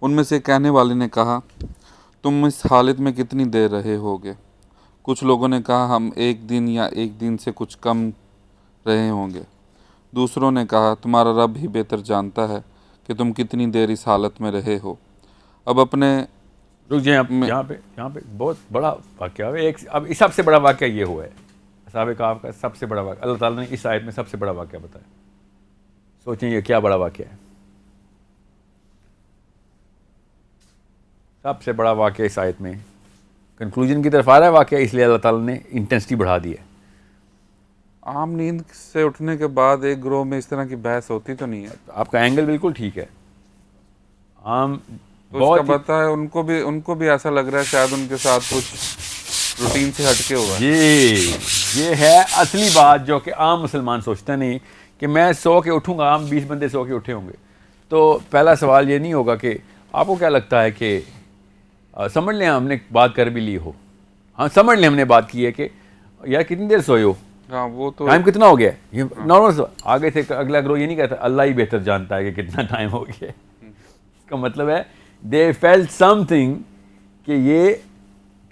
ان میں سے کہنے والے نے کہا تم اس حالت میں کتنی دیر رہے ہوگے؟ کچھ لوگوں نے کہا ہم 1 دن یا 1 دن سے کچھ کم رہے ہوں گے۔ دوسروں نے کہا تمہارا رب ہی بہتر جانتا ہے کہ تم کتنی دیر اس حالت میں رہے ہو۔ اب اپنے رک جائیں، یہاں پہ بہت بڑا واقعہ ہے۔ اب سب سے بڑا واقعہ یہ ہوا ہے، اصحاب کہف کا سب سے بڑا واقعہ اللہ تعالیٰ نے اس آیت میں سب سے بڑا واقعہ بتایا۔ سوچیں یہ کیا بڑا واقعہ ہے؟ سب سے بڑا واقعہ اس آیت میں کنکلوژن کی طرف آ رہا ہے واقعہ، اس لیے اللہ تعالیٰ نے انٹینسٹی بڑھا دی ہے۔ عام نیند سے اٹھنے کے بعد ایک گروہ میں اس طرح کی بحث ہوتی تو نہیں ہے۔ آپ کا اینگل بالکل ٹھیک ہے۔ عام تو اس کا پتہ ہے ان کو بھی ایسا لگ رہا ہے شاید ان کے ساتھ کچھ روٹین سے ہٹ کے ہوا ہے۔ جی یہ ہے اصلی بات جو کہ عام مسلمان سوچتا نہیں کہ میں سو کے اٹھوں گا، عام 20 بندے سو کے اٹھے ہوں گے۔ تو پہلا سوال یہ نہیں ہوگا کہ آپ کو کیا لگتا ہے کہ سمجھ لیں ہم نے بات کر بھی لی ہو، ہاں سمجھ لیں ہم نے بات کی ہے کہ یار کتنی دیر سوئے ہو، ہاں وہ تو ٹائم کتنا ہو گیا ہے، یہ نارمل آگے سے اگلا گروہ یہ نہیں کہتا اللہ ہی بہتر جانتا ہے کہ کتنا ٹائم ہو گیا ہے۔ اس کا مطلب ہے دے فیلٹ سم تھنگ کہ یہ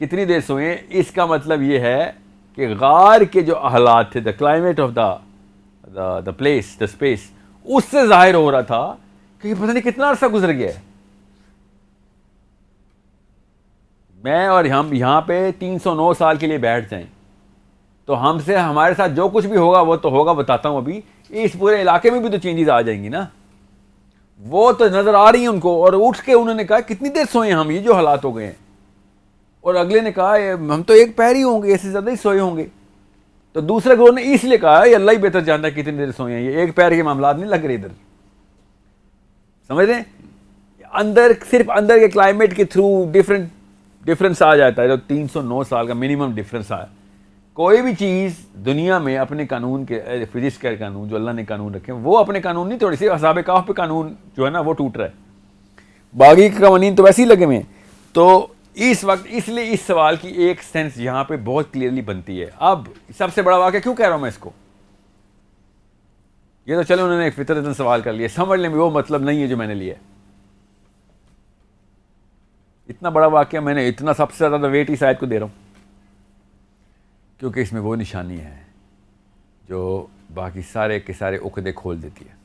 کتنی دیر سوئے ہیں۔ اس کا مطلب یہ ہے کہ غار کے جو حالات تھے، the climate of the place, the space, اس سے ظاہر ہو رہا تھا کہ پتہ نہیں کتنا عرصہ گزر گیا ہے۔ میں اور ہم یہاں پہ 309 سال کے لیے بیٹھ جائیں تو ہم سے ہمارے ساتھ جو کچھ بھی ہوگا وہ تو ہوگا، بتاتا ہوں ابھی، اس پورے علاقے میں بھی تو چینجز آ جائیں گی نا، وہ تو نظر آ رہی ہیں ان کو۔ اور اٹھ کے انہوں نے کہا کتنی دیر سوئے ہم، یہ جو حالات ہو گئے ہیں۔ اور اگلے نے کہا ہم تو 1 پہر ہی ہوں گے، اس سے زیادہ ہی سوئے ہوں گے۔ تو دوسرے گروہ نے اس لیے کہا یہ اللہ ہی بہتر جانتا ہے کتنی دیر سوئے ہیں، یہ 1 پہر کے معاملات نہیں لگ رہے ادھر، سمجھ رہے ہیں؟ اندر صرف اندر کے کلائمیٹ کے تھرو ڈفرینس آ جاتا ہے، جو 309 سال کا منیمم ڈفرینس آیا۔ کوئی بھی چیز دنیا میں اپنے قانون کے، فزکس کے قانون جو اللہ نے قانون رکھے ہیں وہ اپنے قانون نہیں توڑے، صرف اصحاب کہف پہ قانون جو ہے نا وہ ٹوٹ رہا ہے، باقی کے قوانین تو ویسے ہی لگے ہوئے ہیں۔ تو اس وقت اس لیے اس سوال کی ایک سینس یہاں پہ بہت کلیئرلی بنتی ہے۔ اب سب سے بڑا واقعہ کیوں کہہ رہا ہوں میں اس کو؟ یہ تو چلو انہوں نے فطرتاً سوال کر لیا، سمجھ لیں وہ مطلب نہیں ہے جو میں نے لیا ہے۔ اتنا بڑا واقعہ میں نے اتنا سب سے زیادہ ویٹ اس آیت کو دے رہا ہوں کیونکہ اس میں وہ نشانی ہے جو باقی سارے کے سارے عقدے کھول دیتی ہے۔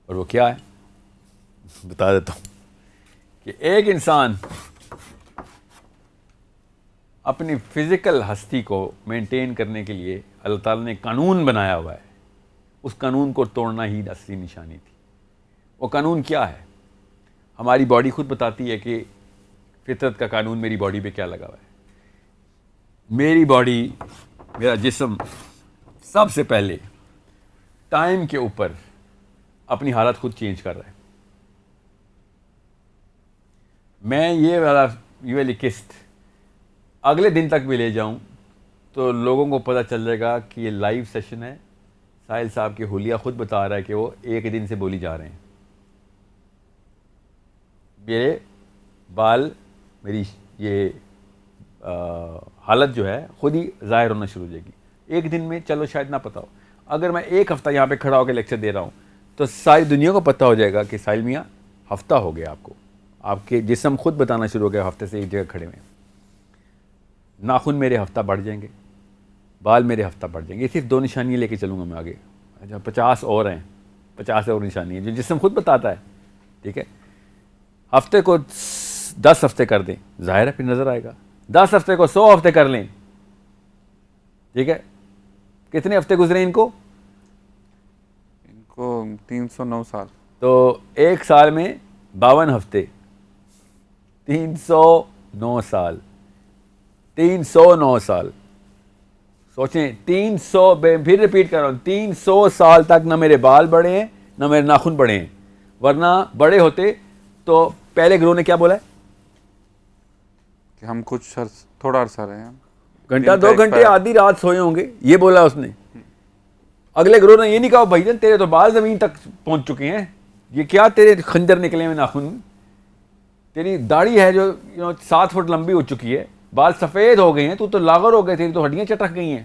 اور وہ کیا ہے بتا دیتا ہوں کہ ایک انسان اپنی فزیکل ہستی کو مینٹین کرنے کے لیے اللہ تعالیٰ نے قانون بنایا ہوا ہے، اس قانون کو توڑنا ہی اصلی نشانی تھی۔ وہ قانون کیا ہے؟ ہماری باڈی خود بتاتی ہے کہ فطرت کا قانون میری باڈی پہ کیا لگا ہوا ہے۔ میری باڈی، میرا جسم سب سے پہلے ٹائم کے اوپر اپنی حالت خود چینج کر رہا ہے۔ میں یہ والی قسط اگلے دن تک بھی لے جاؤں تو لوگوں کو پتہ چل جائے گا کہ یہ لائیو سیشن ہے، ساحل صاحب کی حلیہ خود بتا رہا ہے کہ وہ 1 دن سے بولی جا رہے ہیں۔ میرے بال، میری یہ حالت جو ہے خود ہی ظاہر ہونا شروع ہو جائے گی 1 دن میں۔ چلو شاید نہ پتہ ہو، اگر میں 1 ہفتہ یہاں پہ کھڑا ہو کے لیکچر دے رہا ہوں تو ساری دنیا کو پتہ ہو جائے گا کہ ساحل میاں ہفتہ ہو گیا آپ کو، آپ کے جسم خود بتانا شروع ہو گیا ہفتے سے ایک جگہ کھڑے ہوئے ہیں۔ ناخن میرے ہفتہ بڑھ جائیں گے، بال میرے ہفتہ بڑھ جائیں گے۔ یہ صرف 2 نشانیاں لے کے چلوں گا میں آگے، 50 اور ہیں، 50 اور نشانی ہیں جو جسم خود بتاتا ہے، ٹھیک ہے؟ ہفتے کو 10 ہفتے کر دیں، ظاہر ہے پھر نظر آئے گا۔ 10 ہفتے کو 100 ہفتے کر لیں، ٹھیک ہے؟ کتنے ہفتے گزرے ان کو 309 سال، تو 1 سال میں 52 ہفتے، 309 سال، 309 سال۔ سوچیں 300، پھر ریپیٹ کر رہا ہوں، 300 سال تک نہ میرے بال بڑھے ہیں نہ میرے ناخن بڑھے ہیں، ورنہ بڑے ہوتے تو پہلے گروہ نے کیا بولا ہے کہ ہم کچھ تھوڑا عرصہ رہے ہیں، گھنٹہ 2 گھنٹے آدھی رات سوئے ہوں گے، یہ بولا اس نے۔ اگلے گروہ نے یہ نہیں کہا بھائی جان تیرے تو بال زمین تک پہنچ چکے ہیں، یہ کیا تیرے خنجر نکلے ہوئے ناخن، تیری داڑھی ہے جو 7 فٹ لمبی ہو چکی ہے، بال سفید ہو گئے ہیں، تو لاغر ہو گئے، تیری تو ہڈیاں چٹک گئی ہیں۔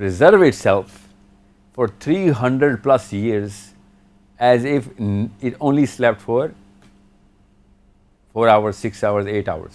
preserve itself for 300 plus years as if it only slept for 4 hours, 6 hours, 8 hours.